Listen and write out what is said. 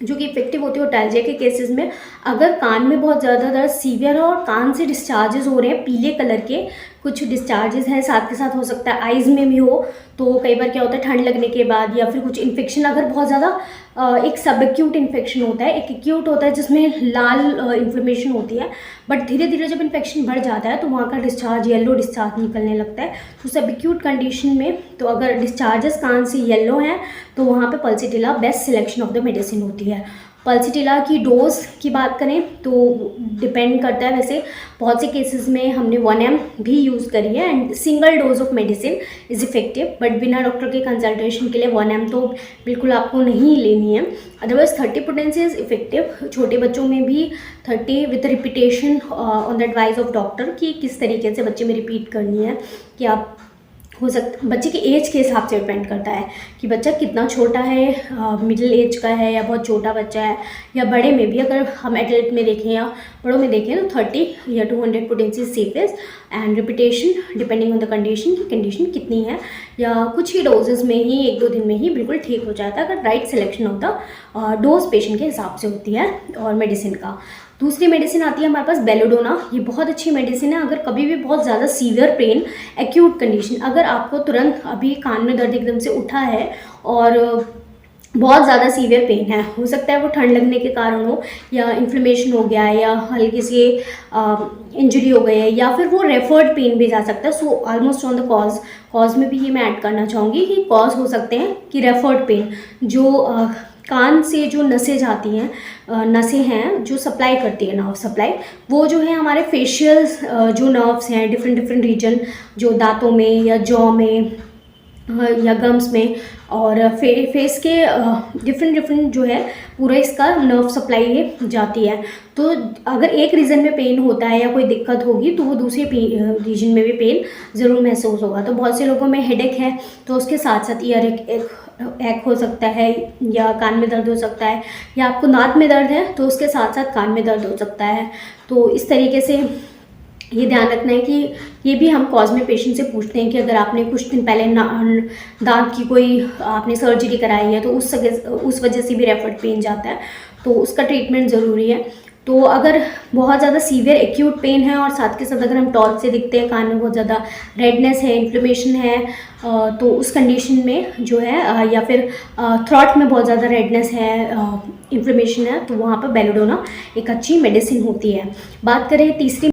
जो कि इफेक्टिव होती है ओटैल्जिया के केसेस में। अगर कान में बहुत ज़्यादा दर्द सीवियर है और कान से डिस्चार्जेस हो रहे हैं पीले कलर के, कुछ डिस्चार्जेस हैं, साथ के साथ हो सकता है आइज़ में भी हो, तो कई बार क्या होता है ठंड लगने के बाद या फिर कुछ इन्फेक्शन, अगर बहुत ज़्यादा एक सब एक्यूट इन्फेक्शन होता है, एक एक्यूट होता है जिसमें लाल इन्फ्लेमेशन होती है, बट धीरे धीरे जब इन्फेक्शन बढ़ जाता है तो वहाँ का डिस्चार्ज येलो डिस्चार्ज निकलने लगता है। तो सब एक्यूट कंडीशन में तो अगर डिस्चार्जेस कान से येलो हैं तो वहाँ पे Pulsatilla best selection of the medicine होती है। पल्सीटिला की डोज की बात करें तो डिपेंड करता है, वैसे बहुत से केसेस में हमने 1 ml भी यूज़ करी है and single dose of medicine is effective, but बिना डॉक्टर के कंसल्टेशन के लिए 1 ml तो बिल्कुल आपको नहीं लेनी है। Otherwise 30 potency is effective. छोटे बच्चों में भी 30 with repetition on the advice of doctor कि किस तरीके से बच्चे में रिपीट करनी है, कि आप हो सकता बच्चे के एज के हिसाब से डिपेंड करता है कि बच्चा कितना छोटा है, मिडिल एज का है या बहुत छोटा बच्चा है, या बड़े में भी अगर हम एडल्ट में देखें या बड़ों में देखें तो 30 या 200 potency safest and repetition depending on the condition की कंडीशन कितनी है, या कुछ ही डोजेस में ही 1-2 दिन में ही बिल्कुल ठीक हो जाता है अगर right selection of the dose patient के हिसाब से होती है। और मेडिसिन का दूसरी मेडिसिन आती है हमारे पास बेलोडोना। ये बहुत अच्छी मेडिसिन है अगर कभी भी बहुत ज़्यादा सीवियर पेन, एक्यूट कंडीशन, अगर आपको तुरंत अभी कान में दर्द एकदम से उठा है और बहुत ज़्यादा सीवियर पेन है, हो सकता है वो ठंड लगने के कारण हो या इन्फ्लेमेशन हो गया है या हल्की सी इंजरी हो गई है या फिर वो रेफर्ड पेन भी जा सकता है। So almost on the cause में भी ये मैं ऐड करना चाहूँगी कि कॉज हो सकते हैं कि रेफर्ड पेन, जो कान से जो नसें जाती हैं, नसें हैं जो सप्लाई करती है नर्व सप्लाई, वो जो है हमारे फेशियल जो नर्व्स हैं डिफरेंट रीजन, जो दांतों में या जॉ में या गम्स में और फेस के डिफरेंट जो है पूरा इसका नर्व सप्लाई ये जाती है। तो अगर एक रीजन में पेन होता है या कोई दिक्कत होगी तो वो दूसरे रीजन में भी पेन ज़रूर महसूस होगा। तो बहुत से लोगों में हेडेक है तो उसके साथ साथ ईयर एक हो सकता है या कान में दर्द हो सकता है, या आपको नाक में दर्द है तो उसके साथ साथ कान में दर्द हो सकता है। तो इस तरीके से ये ध्यान रखना है कि ये भी हम कॉज में पेशेंट से पूछते हैं कि अगर आपने कुछ दिन पहले दांत की कोई आपने सर्जरी कराई है तो उस वजह से भी रेफर्ड पेन जाता है, तो उसका ट्रीटमेंट ज़रूरी है। तो अगर बहुत ज़्यादा सीवियर एक्यूट पेन है और साथ के साथ अगर हम टॉर्च से दिखते हैं कान में बहुत ज़्यादा रेडनेस है, इन्फ्लेमेशन है, तो उस कंडीशन में जो है या फिर थ्रॉट में बहुत ज़्यादा रेडनेस है, इन्फ्लेमेशन है, तो वहाँ पर बेलोडोना एक अच्छी मेडिसिन होती है। बात करें तीसरी